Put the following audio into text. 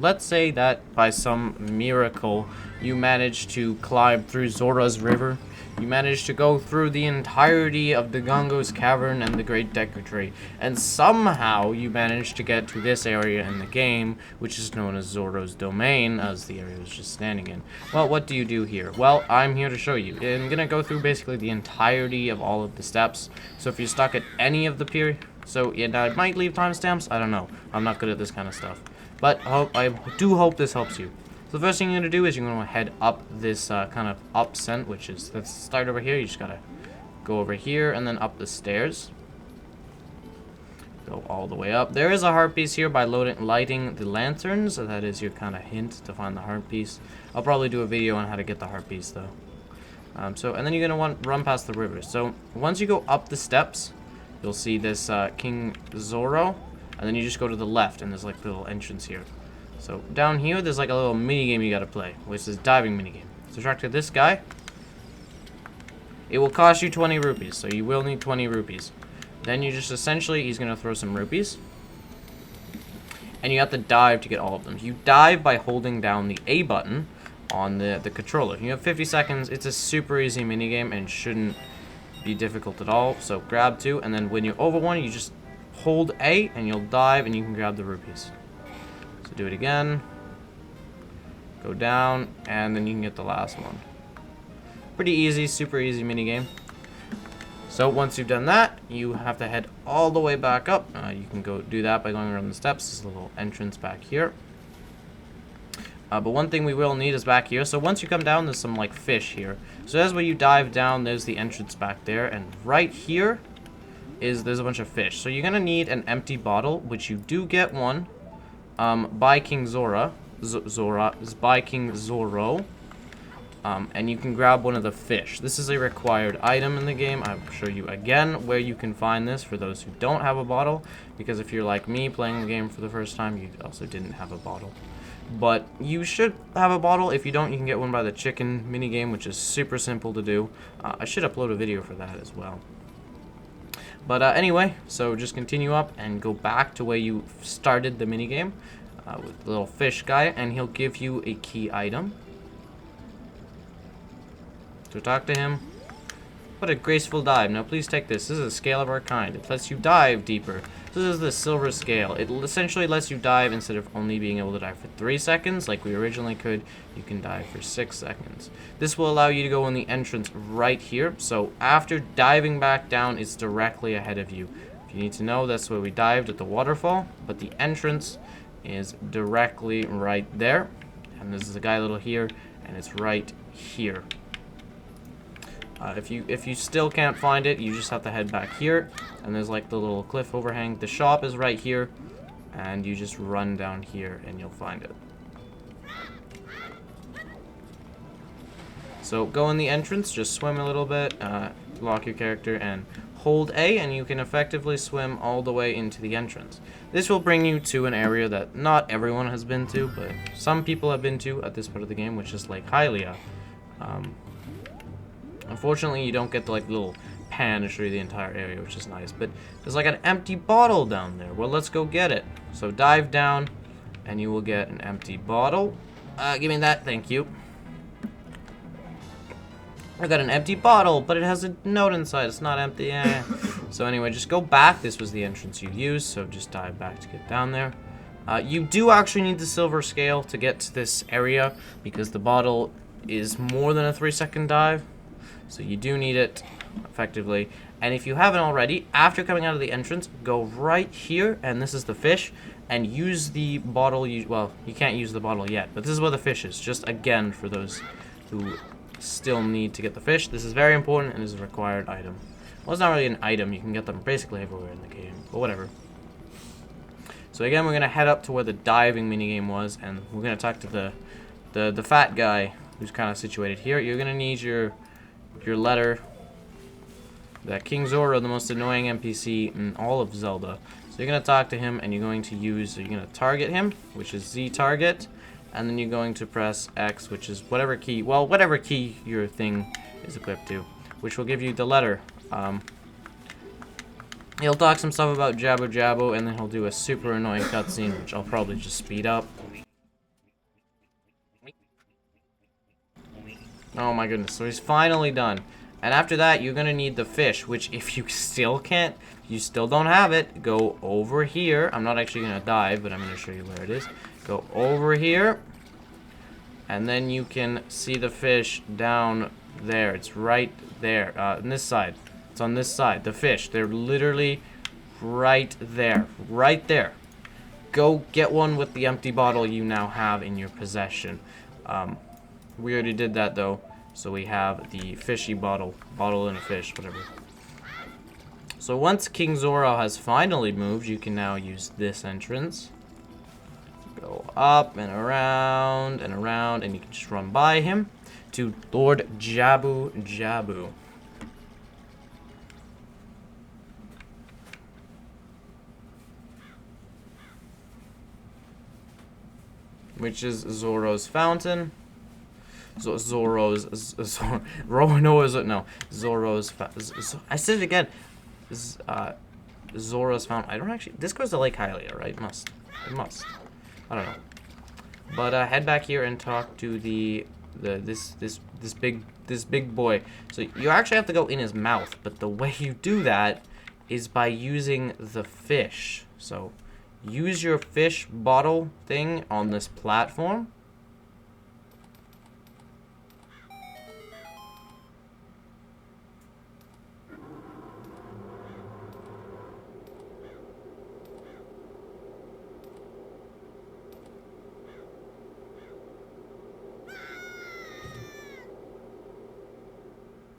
Let's say that by some miracle you managed to climb through Zora's River. You managed to go through the entirety of the Gongo's Cavern and the Great Deku Tree, and somehow you managed to get to this area in the game, which is known as Zora's Domain, as the area was just standing in. Well, what do you do here? Well, I'm here to show you. I'm gonna go through basically the entirety of all of the steps, so if you're stuck at any of the and I might leave timestamps, I don't know. I'm not good at this kind of stuff. But I do hope this helps you. So the first thing you're going to do is you're going to head up this kind of upscent, which is, let's start over here. You just got to go over here and then up the stairs. Go all the way up. There is a heart piece here by lighting the lanterns. So that is your kind of hint to find the heart piece. I'll probably do a video on how to get the heart piece though. And then you're going to run past the river. So once you go up the steps, you'll see this King Zoro. And then you just go to the left, and there's like a little entrance here. So down here, there's like a little mini game you gotta play, which is diving mini game. So track to this guy. It will cost you 20 rupees, so you will need 20 rupees. Then you just essentially, he's gonna throw some rupees, and you have to dive to get all of them. You dive by holding down the A button on the controller. You have 50 seconds. It's a super easy mini game and shouldn't be difficult at all. So grab two, and then when you're over one, you just hold A and you'll dive and you can grab the rupees. So do it again. Go down and then you can get the last one. Pretty easy, super easy mini game. So once you've done that, you have to head all the way back up. You can go do that by going around the steps. There's a little entrance back here. But one thing we will need is back here. So once you come down, there's some like fish here. So as where you dive down, there's the entrance back there, and right here there's a bunch of fish. So you're gonna need an empty bottle, which you do get one by King Zora. Zora is by King Zoro. And you can grab one of the fish. This is a required item in the game. I'll show you again where you can find this for those who don't have a bottle, because if you're like me playing the game for the first time, you also didn't have a bottle. But you should have a bottle. If you don't, you can get one by the chicken minigame, which is super simple to do. I should upload a video for that as well. But anyway, so just continue up and go back to where you started the minigame with the little fish guy, and he'll give you a key item. So talk to him. What a graceful dive. Now please take this. This is a scale of our kind. It lets you dive deeper. This is the silver scale. It essentially lets you dive instead of only being able to dive for 3 seconds like we originally could. You can dive for 6 seconds. This will allow you to go in the entrance right here. So after diving back down, it's directly ahead of you. If you need to know, that's where we dived at the waterfall. But the entrance is directly right there. And there's a guy little here, and it's right here. If you still can't find it, you just have to head back here, and there's like the little cliff overhang. The shop is right here, and you just run down here and you'll find it. So go in the entrance, just swim a little bit, lock your character, and hold A, and you can effectively swim all the way into the entrance. This will bring you to an area that not everyone has been to, but some people have been to at this part of the game, which is Lake Hylia. Unfortunately, you don't get the like little pan to show you the entire area, which is nice. But there's like an empty bottle down there. Well, let's go get it. So dive down, and you will get an empty bottle. Give me that, thank you. I got an empty bottle, but it has a note inside. It's not empty. So anyway, just go back. This was the entrance you used, so just dive back to get down there. You do actually need the silver scale to get to this area, because the bottle is more than a 3-second dive. So you do need it, effectively. And if you haven't already, after coming out of the entrance, go right here, and this is the fish, and use the bottle. Well, you can't use the bottle yet, but this is where the fish is. Just again, for those who still need to get the fish, this is very important and is a required item. Well, it's not really an item. You can get them basically everywhere in the game, but whatever. So again, we're going to head up to where the diving minigame was, and we're going to talk to the fat guy who's kind of situated here. You're going to need your letter. That King Zoro, the most annoying NPC in all of Zelda. So you're going to talk to him, and you're going to target him, which is Z target, and then you're going to press X, which is whatever key your thing is equipped to, which will give you the letter. He'll talk some stuff about jabu, and then he'll do a super annoying cutscene, which I'll probably just speed up. Oh my goodness. So he's finally done. And after that, you're going to need the fish, which if you still can't, you still don't have it, go over here. I'm not actually going to dive, but I'm going to show you where it is. Go over here. And then you can see the fish down there. It's right there. On this side. It's on this side. The fish. They're literally right there. Right there. Go get one with the empty bottle you now have in your possession. We already did that, though. So we have the fishy bottle. Bottle and a fish, whatever. So once King Zora has finally moved, you can now use this entrance. Go up and around, and you can just run by him to Lord Jabu. Which is Zoro's fountain. Zoro's I said it again. Zoro's fountain. I don't actually. This goes to Lake Hylia, right? It must. I don't know. But head back here and talk to this big boy. So you actually have to go in his mouth, but the way you do that is by using the fish. So use your fish bottle thing on this platform.